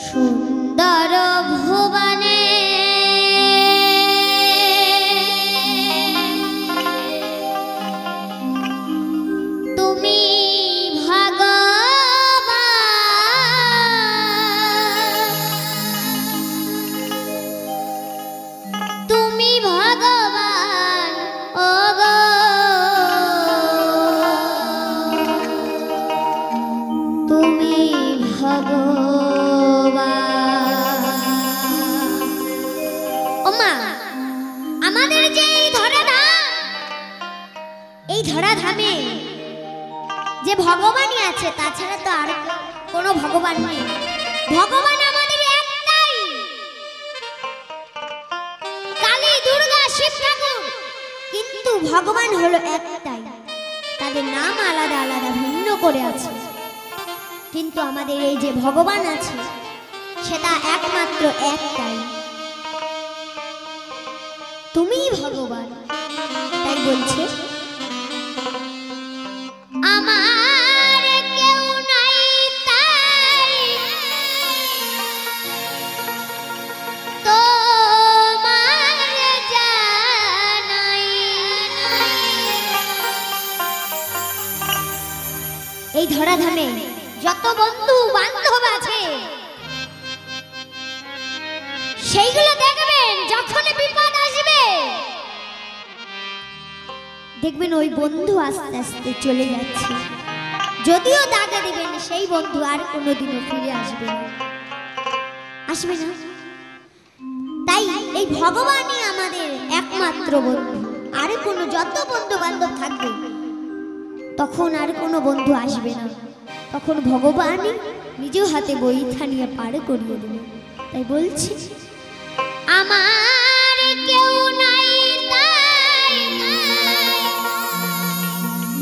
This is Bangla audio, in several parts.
সুন্দর ভুবনে তুমি ভগবান ওগো তুমি ভগবান। ওমা আমাদের যে এই ধরাধামে যে ভগবানই আছে, তাছাড়া তো আর কোনো ভগবান নেই। ভগবান আমাদের একটাই, কালী দুর্গা শিব ঠাকুর, কিন্তু ভগবান হলো একটাই। তাদের নাম আলাদা আলাদা ভিন্ন করে আছে, কিন্তু আমাদের এই যে ভগবান আছে সেটা একমাত্র একটাই, তুমিই ভগবান। তাই বলছে আমার কেউ নাই তাই তোমার জানাই। এই ধরাধামে যত বন্ধু বান্ধব আছে সেইগুলো দেখবেন, যখন বিপদ আসবে দেখবেন ওই বন্ধু আস্তে আস্তে চলে যাচ্ছে। যদিও দাগা দিবেন, সেই বন্ধু আর কোনোদিনও ফিরে আসবে না। তাই এই ভগবানই আমাদের একমাত্র বন্ধু। আর কোনো যত বন্ধু বান্ধব থাকবে তখন আর কোনো বন্ধু আসবে না, তখন ভগবানই নিজের হাতে বইটা নিয়ে পার করিয়ে দেবে। তাই বলছি আমার কেউ নাই তাই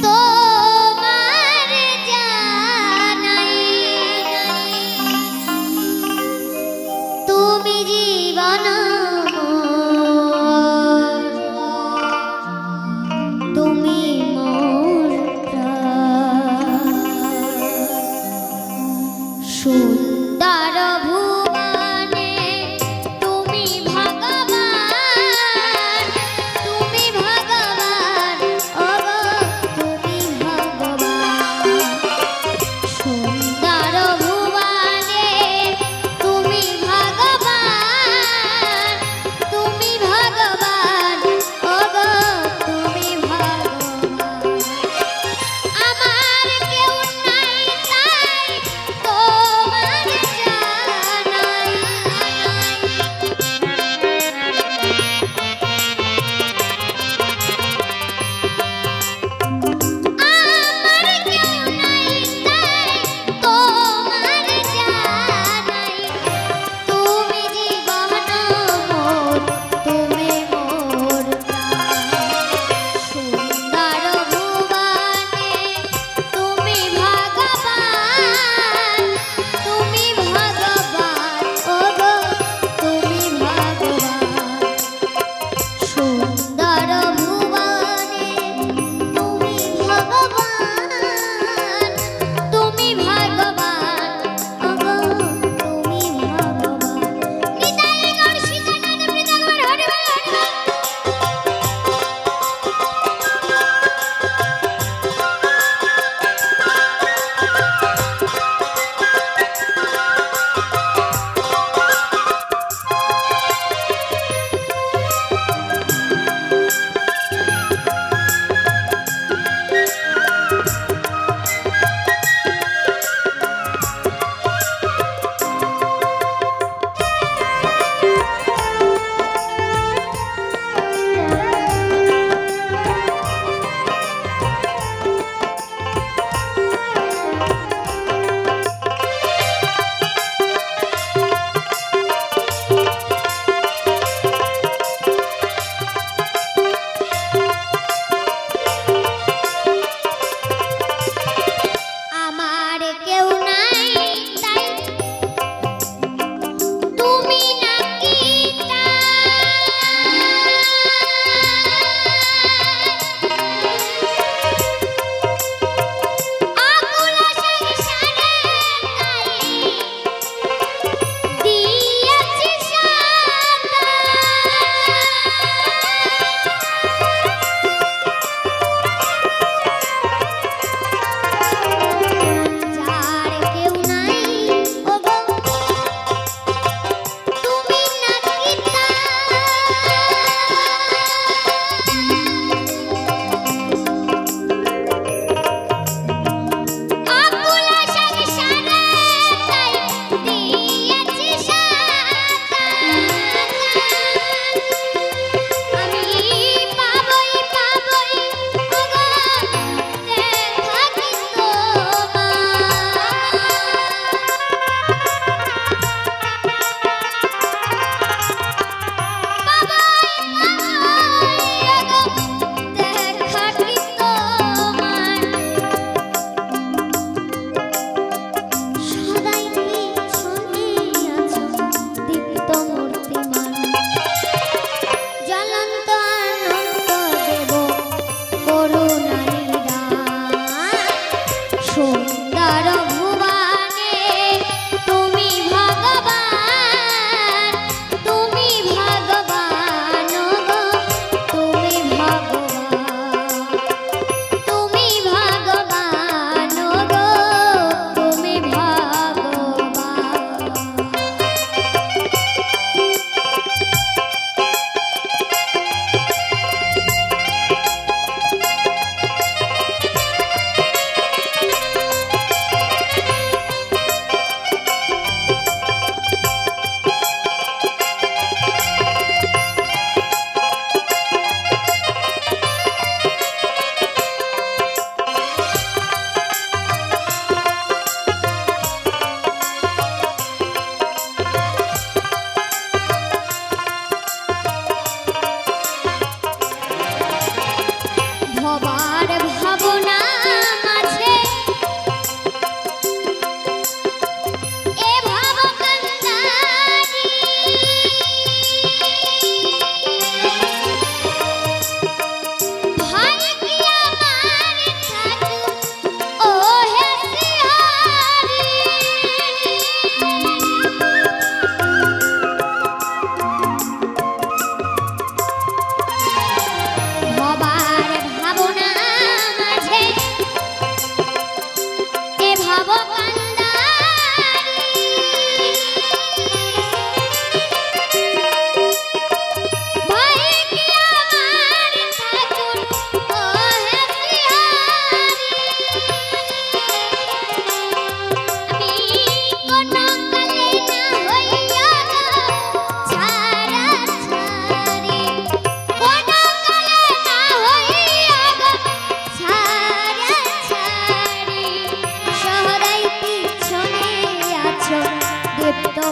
তোমার জানাই, তুমি জীবন তুমি মোর প্রাণ। সুন্দর ভুবনে তুমি ভগবান, তুমি ভগবান ওগো তুমি ভগবান। সুন্দর ভুবনে তুমি ভগবান, তুমি ভগবান ওগো তুমি ভগবান। আমার কেউ নাই তাই তোমার জানাই,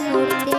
মরতে